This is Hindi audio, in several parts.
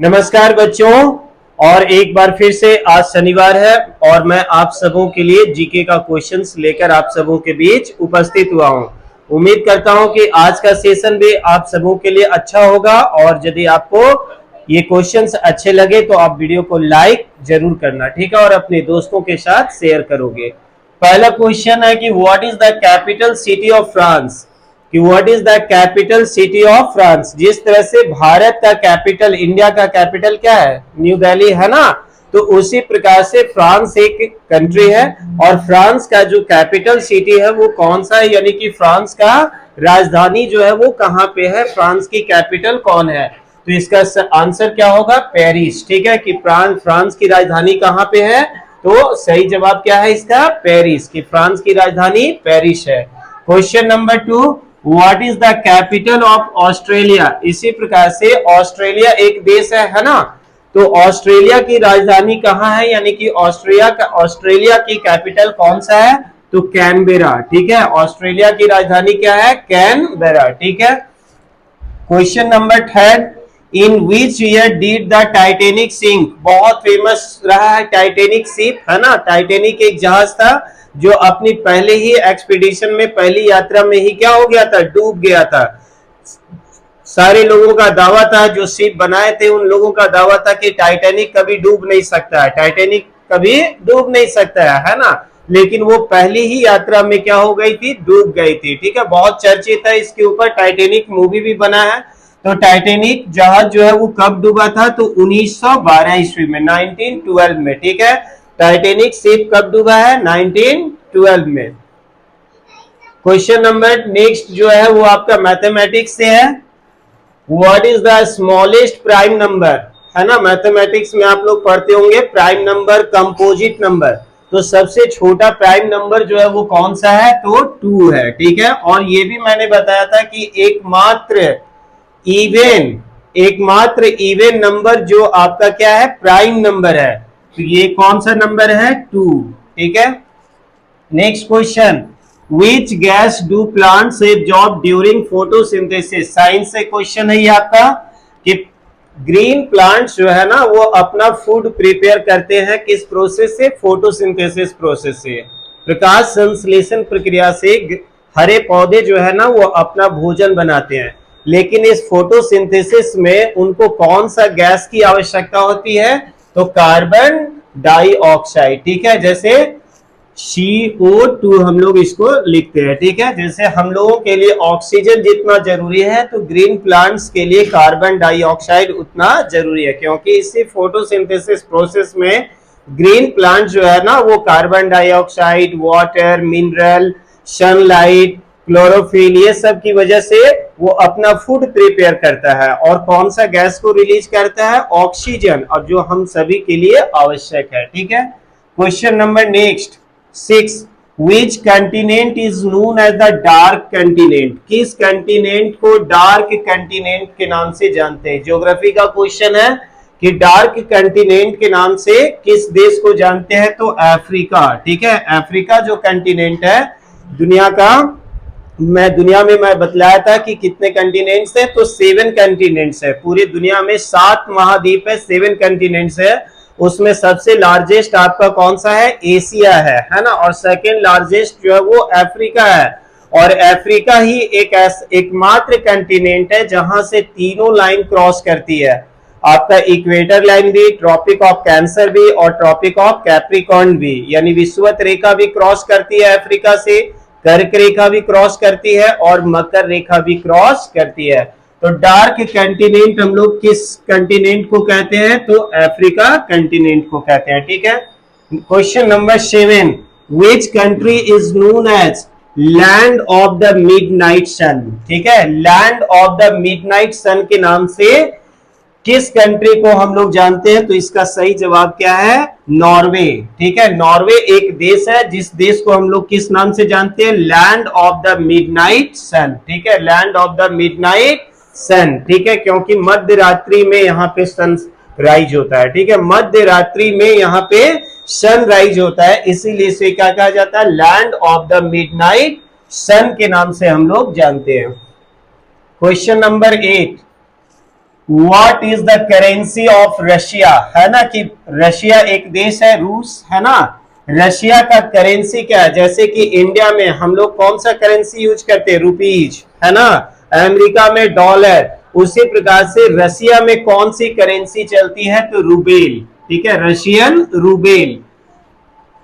नमस्कार बच्चों। और एक बार फिर से आज शनिवार है और मैं आप सबों के लिए जीके का क्वेश्चंस लेकर आप सबों के बीच उपस्थित हुआ हूं। उम्मीद करता हूं कि आज का सेशन भी आप सबों के लिए अच्छा होगा और यदि आपको ये क्वेश्चंस अच्छे लगे तो आप वीडियो को लाइक जरूर करना, ठीक है, और अपने दोस्तों के साथ शेयर करोगे। पहला क्वेश्चन है कि what is the capital city of France. कि what is the capital city of France. जिस तरह से भारत का कैपिटल, इंडिया का कैपिटल क्या है, न्यू दिल्ली है ना, तो उसी प्रकार से फ्रांस एक कंट्री है और फ्रांस का जो कैपिटल सिटी है वो कौन सा है, यानी कि फ्रांस का राजधानी जो है वो कहां पे है, फ्रांस की कैपिटल कौन है। तो इसका आंसर क्या होगा, पेरिस। ठीक है, कि फ्रांस की राजधानी कहां पे है, तो सही जवाब क्या है इसका, पेरिस। कि फ्रांस की राजधानी पेरिस है। Question number 2, what is the capital of Australia. इसी प्रकार से ऑस्ट्रेलिया एक देश है ना, तो ऑस्ट्रेलिया की राजधानी कहां है, यानी कि ऑस्ट्रेलिया की कैपिटल कौन सा है, तो कैनबेरा। ठीक है, ऑस्ट्रेलिया की राजधानी क्या है, कैनबेरा। ठीक है। Question number 3, in which year did the Titanic sink. बहुत फेमस रहा है टाइटेनिक शिप, है ना। टाइटेनिक एक जहाज था जो अपनी पहले ही एक्सपीडिशन में, पहली यात्रा में ही क्या हो गया था, डूब गया था। सारे लोगों का दावा था, जो शिप बनाए थे उन लोगों का दावा था कि टाइटैनिक कभी डूब नहीं सकता है, टाइटैनिक कभी डूब नहीं सकता है ना। लेकिन वो पहली ही यात्रा में क्या हो गई थी, डूब गई थी। ठीक है, बहुत चर्चित है इसके ऊपर, टाइटैनिक मूवी भी बना है। तो टाइटैनिक जहाज जो है वो कब डूबा था, तो 1912 ईस्वी में, 1912 में। ठीक है, टाइटैनिक शिप कब डूबा है, 1912 में। क्वेश्चन नंबर नेक्स्ट जो है वो आपका मैथमेटिक्स से है। What is the smallest prime number, है ना। मैथमेटिक्स में आप लोग पढ़ते होंगे प्राइम नंबर, कंपोजिट नंबर। तो सबसे छोटा प्राइम नंबर जो है वो कौन सा है, तो 2 है। ठीक है, और ये भी मैंने बताया था कि एकमात्र इवेन नंबर जो आपका क्या है, प्राइम नंबर है। तो ये कौन सा नंबर है, 2। ठीक है। Next question, which gas do plants absorb during photosynthesis. Science से क्वेश्चन है ये आपका, कि ग्रीन प्लांट्स जो है ना वो अपना फूड प्रिपेयर करते हैं किस प्रोसेस से, फोटोसिंथेसिस प्रोसेस से, प्रकाश संश्लेषण प्रक्रिया से। हरे पौधे जो है ना वो अपना भोजन बनाते हैं, लेकिन इस फोटोसिंथेसिस में उनको कौन सा गैस की आवश्यकता होती है, तो कार्बन डाइऑक्साइड। ठीक है, जैसे CO2 हम लोग इसको लिखते हैं। ठीक है, जैसे हम लोगों के लिए ऑक्सीजन जितना जरूरी है तो ग्रीन प्लांट्स के लिए कार्बन डाइऑक्साइड उतना जरूरी है, क्योंकि इसी फोटोसिंथेसिस प्रोसेस में ग्रीन प्लांट जो है ना वो carbon dioxide, water, mineral, sunlight, chlorophyll, ये सब की वजह से वो अपना फूड प्रिपेयर करता है। और कौन सा गैस को रिलीज करता है, ऑक्सीजन, और जो हम सभी के लिए आवश्यक है। ठीक है। Question number next 6, which continent is known as the dark continent. किस कंटिनेंट को डार्क कंटिनेंट के नाम से जानते हैं। ज्योग्राफी का क्वेश्चन है कि डार्क कंटिनेंट के नाम से किस देश को जानते हैं, तो अफ्रीका। ठीक है, अफ्रीका जो कंटिनेंट है दुनिया का, दुनिया में मैं बतलाया था कि कितने कंटिनेंट्स है, तो 7 कंटिनेंट्स है। पूरी दुनिया में 7 महाद्वीप है, 7 कंटिनेंट्स है। उसमें सबसे लार्जेस्ट आपका कौन सा है, एशिया है ना। और सेकेंड लार्जेस्ट जो है वो अफ्रीका है। और अफ्रीका ही एकमात्र कंटिनेंट है जहां से तीनों लाइन क्रॉस करती है, आपका इक्वेटर लाइन भी, ट्रॉपिक ऑफ कैंसर भी, और ट्रॉपिक ऑफ कैप्रिकॉर्न भी, यानी विषुवत रेखा भी क्रॉस करती है अफ्रीका से, कर्क रेखा भी क्रॉस करती है, और मकर रेखा भी क्रॉस करती है। तो डार्क कंटिनेंट हम लोग किस कंटिनेंट को कहते हैं, तो अफ्रीका कंटिनेंट को कहते हैं। ठीक है। Question number 7, which country is known as land of the midnight sun. ठीक है, land of the midnight sun के नाम से किस कंट्री को हम लोग जानते हैं, तो इसका सही जवाब क्या है, नॉर्वे। ठीक है, नॉर्वे एक देश है जिस देश को हम लोग किस नाम से जानते हैं, land of the midnight sun. ठीक है, land of the midnight sun. ठीक है, क्योंकि मध्य रात्रि में यहाँ पे सन राइज होता है। ठीक है, मध्य रात्रि में यहाँ पे सन राइज होता है, इसीलिए इसे क्या कहा जाता है, land of the midnight sun के नाम से हम लोग जानते हैं। Question number 8, what is the currency of Russia, है ना, कि रशिया एक देश है, रूस, है ना, रशिया का करेंसी क्या है? जैसे कि इंडिया में हम लोग कौन सा करेंसी यूज करते हैं? रुपीज, है ना, अमेरिका में डॉलर, उसी प्रकार से रशिया में कौन सी करेंसी चलती है? तो रूबेल, ठीक है, रशियन रूबेल।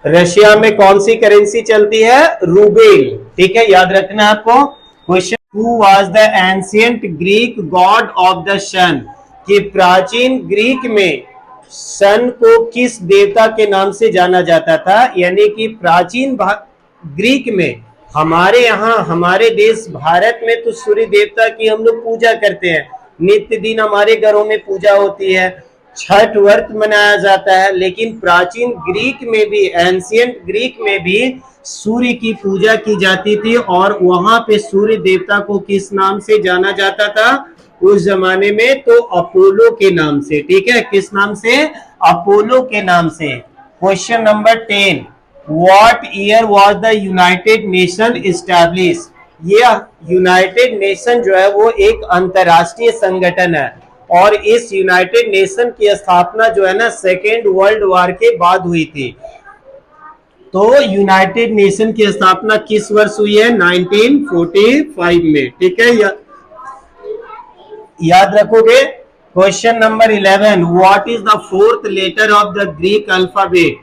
रशिया में कौन सी करेंसी चलती है? रूबेल, ठीक है, याद रखना आपको। Question, who was the ancient Greek god of the sun, कि प्राचीन ग्रीक में सन को किस देवता के नाम से जाना जाता था? यानी कि प्राचीन ग्रीक में, हमारे यहाँ हमारे देश भारत में तो सूर्य देवता की हम लोग पूजा करते हैं, नित्य दिन हमारे घरों में पूजा होती है, छठ व्रत मनाया जाता है, लेकिन प्राचीन ग्रीक में भी, एंशियंट ग्रीक में भी सूर्य की पूजा की जाती थी, और वहां पे सूर्य देवता को किस नाम से जाना जाता था उस जमाने में? तो अपोलो के नाम से, ठीक है, किस नाम से? अपोलो के नाम से। Question number 10, what year was the United nation establish? ये यूनाइटेड नेशन जो है वो एक अंतरराष्ट्रीय संगठन है, और इस यूनाइटेड नेशन की स्थापना जो है ना सेकेंड वर्ल्ड वॉर के बाद हुई थी। तो यूनाइटेड नेशन की स्थापना किस वर्ष हुई है? 1945 में, ठीक है, याद रखोगे। Question number 11, what is the fourth letter of the Greek alphabet?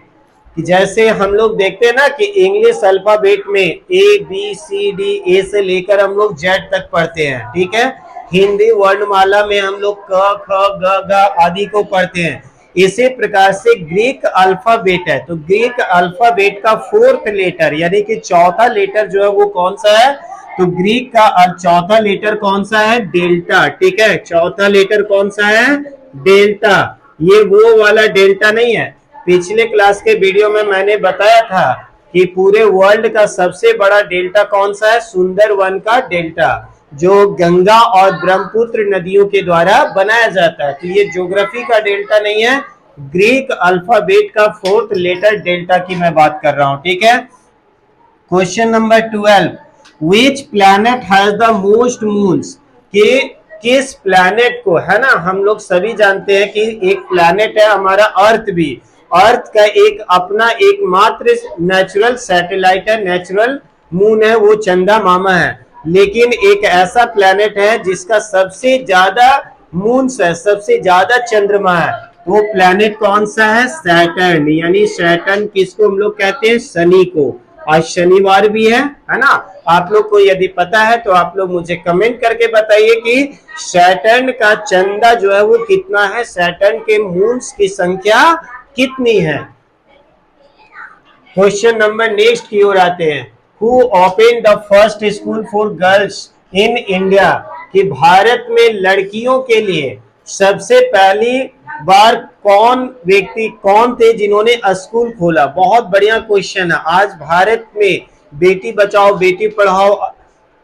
जैसे हम लोग देखते हैं ना कि इंग्लिश अल्फाबेट में ए बी सी डी, ए से लेकर हम लोग जेड तक पढ़ते हैं, ठीक है, हिंदी वर्णमाला में हम लोग क ख ग घ आदि को पढ़ते हैं, इसी प्रकार से ग्रीक अल्फाबेट है। तो ग्रीक अल्फाबेट का फोर्थ लेटर यानी कि चौथा लेटर जो है वो कौन सा है? तो ग्रीक का चौथा लेटर कौन सा है? डेल्टा, ठीक है, चौथा लेटर कौन सा है? डेल्टा। ये वो वाला डेल्टा नहीं है, पिछले क्लास के वीडियो में मैंने बताया था कि पूरे वर्ल्ड का सबसे बड़ा डेल्टा कौन सा है? सुंदरवन का डेल्टा, जो गंगा और ब्रह्मपुत्र नदियों के द्वारा बनाया जाता है। तो ये ज्योग्राफी का डेल्टा नहीं है, ग्रीक अल्फाबेट का फोर्थ लेटर डेल्टा की मैं बात कर रहा हूं, ठीक है। Question number 12, which planet has the most moons? कि किस प्लैनेट को, है ना, हम लोग सभी जानते हैं कि एक प्लैनेट है हमारा अर्थ भी, अर्थ का एक अपना एकमात्र नेचुरल सैटेलाइट है, नेचुरल मून है, वो चंदा मामा है, लेकिन एक ऐसा प्लैनेट है जिसका सबसे ज्यादा मून्स है, सबसे ज्यादा चंद्रमा है, वो प्लैनेट कौन सा है? सैटर्न, यानी सैटर्न किसको हम लोग कहते हैं? शनि को। आज शनिवार भी है ना, आप लोग को यदि पता है तो आप लोग मुझे कमेंट करके बताइए कि सैटर्न का चंदा जो है वो कितना है, सैटर्न के मून्स की संख्या कितनी है। क्वेश्चन नंबर नेक्स्ट की ओर आते हैं, who open the first school for girls in India? कि भारत में लड़कियों के लिए सबसे पहली बार कौन थे जिन्होंने स्कूल खोला? बहुत बढ़िया क्वेश्चन है। आज भारत में बेटी बचाओ बेटी पढ़ाओ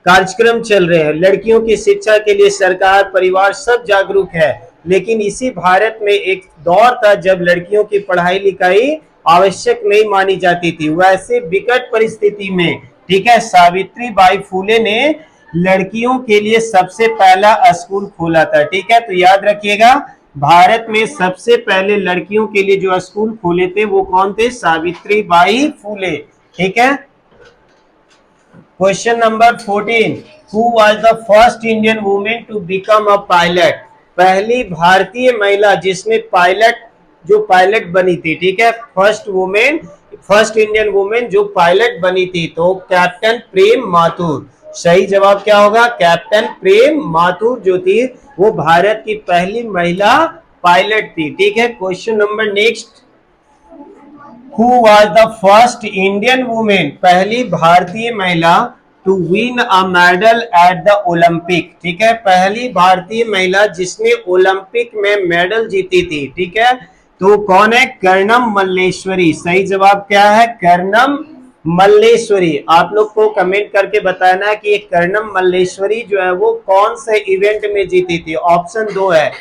कार्यक्रम चल रहे हैं, लड़कियों की शिक्षा के लिए सरकार परिवार सब जागरूक है, लेकिन इसी भारत में एक दौर था जब लड़कियों की पढ़ाई लिखाई आवश्यक नहीं मानी जाती थी। वैसे विकट परिस्थिति में, ठीक है, सावित्री बाई फुले ने लड़कियों के लिए सबसे पहला स्कूल खोला था, ठीक है। तो याद रखिएगा, भारत में सबसे पहले लड़कियों के लिए जो स्कूल खोले थे वो कौन थे? सावित्री बाई फुले, ठीक है। Question number 14, who was the first Indian women to become a pilot? पहली भारतीय महिला जिसने पायलट बनी थी, ठीक है, फर्स्ट इंडियन वुमेन जो पायलट बनी थी, तो कैप्टन प्रेम माथुर। सही जवाब क्या होगा? कैप्टन प्रेम माथुर जो थी वो भारत की पहली महिला पायलट थी, ठीक है। Question number next, who was the first Indian women? पहली भारतीय महिला to win a medal at the Olympic, ठीक है, पहली भारतीय महिला जिसने ओलंपिक में मेडल जीती थी, ठीक है, तो कौन है? कर्णम मल्लेश्वरी। सही जवाब क्या है? कर्णम मल्लेश्वरी। आप लोग को कमेंट करके बताना है कि ये कर्णम मल्लेश्वरी जो है वो कौन से इवेंट में जीती थी। ऑप्शन 2 है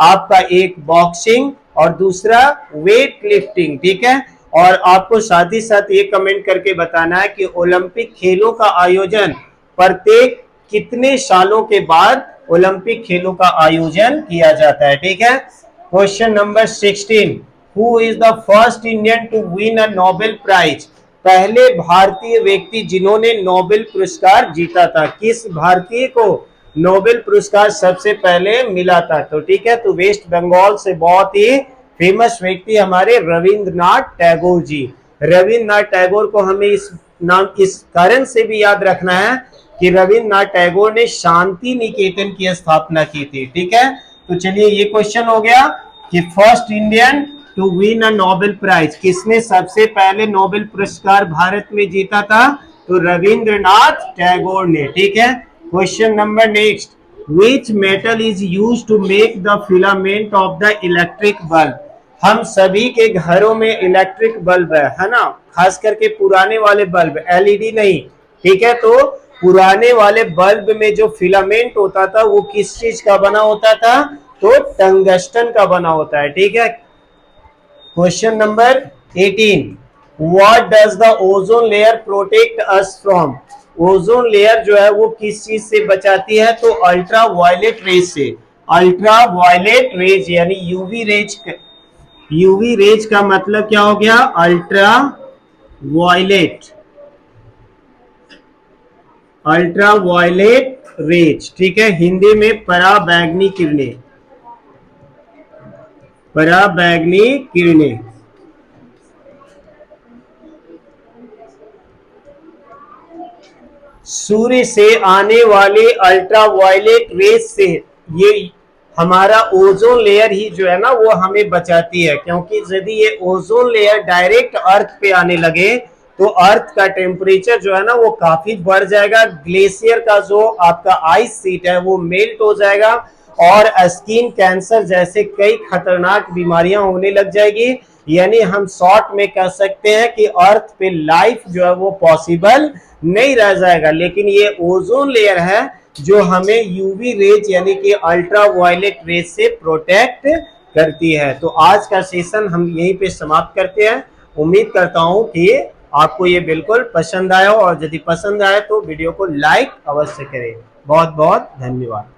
आपका, एक बॉक्सिंग और दूसरा वेट लिफ्टिंग, ठीक है। और आपको साथ ही साथ ये कमेंट करके बताना है कि ओलंपिक खेलों का आयोजन प्रत्येक कितने सालों के बाद ओलंपिक खेलों का आयोजन किया जाता है। ठीक है। Question number 16, who is the first Indian to win a Nobel prize? पहले भारतीय व्यक्ति जिन्होंने नोबेल पुरस्कार जीता था, किस भारतीय को नोबेल पुरस्कार सबसे पहले मिला था? तो ठीक है, तो वेस्ट बंगाल से बहुत ही फेमस व्यक्ति हमारे रविंद्रनाथ टैगोर जी। रविंद्रनाथ टैगोर को हमें इस नाम इस कारण से भी याद रखना है कि रविंद्रनाथ टैगोर ने शांति निकेतन की स्थापना की थी। ठीक है, तो चलिए ये क्वेश्चन हो गया कि first Indian to win a Nobel prize, किसने सबसे पहले नोबेल पुरस्कार भारत में जीता था? तो रविंद्रनाथ टैगोर ने। ठीक है। Question number next, which metal is use to make the filament of the electric bulb? हम सभी के घरों में इलेक्ट्रिक बल्ब है ना, खास करके पुराने वाले बल्ब, एलईडी नहीं। ठीक है, तो पुराने वाले बल्ब में जो फिलामेंट होता था वो किस चीज का बना होता था? तो टंगस्टन का बना होता है। ठीक है। Question number 18, what does the ozone layer protect us from? Ozone layer जो है वो किस चीज से बचाती है? तो अल्ट्रा वायलेट रेज से। अल्ट्रा वायलेट रेज यानी यूवी रेज। यूवी रेज का मतलब क्या हो गया? Ultraviolet. Ultraviolet rays. ठीक है, हिंदी में पराबैंगनी किरणें। पराबैंगनी किरणें। सूर्य से आने वाले अल्ट्रा वायलेट रेज से ये हमारा ओजोन लेयर ही जो है ना वो हमें बचाती है, क्योंकि यदि ये ओजोन लेयर डायरेक्ट अर्थ पे आने लगे तो अर्थ का टेम्परेचर जो है ना वो काफी बढ़ जाएगा, ग्लेशियर का जो आपका आइस सीट है वो मेल्ट हो जाएगा और स्किन कैंसर जैसे कई खतरनाक बीमारियां होने लग जाएगी। यानी हम शॉर्ट में कह सकते हैं कि अर्थ पे लाइफ जो है वो पॉसिबल नहीं रह जाएगा। लेकिन ये ओजोन लेयर है जो हमें यूवी रेज यानी कि अल्ट्रा वायलेट रेज से प्रोटेक्ट करती है। तो आज का सेशन हम यहीं पे समाप्त करते हैं। उम्मीद करता हूं कि आपको ये बिल्कुल पसंद आया हो, और यदि पसंद आए तो वीडियो को लाइक अवश्य करें। बहुत बहुत धन्यवाद।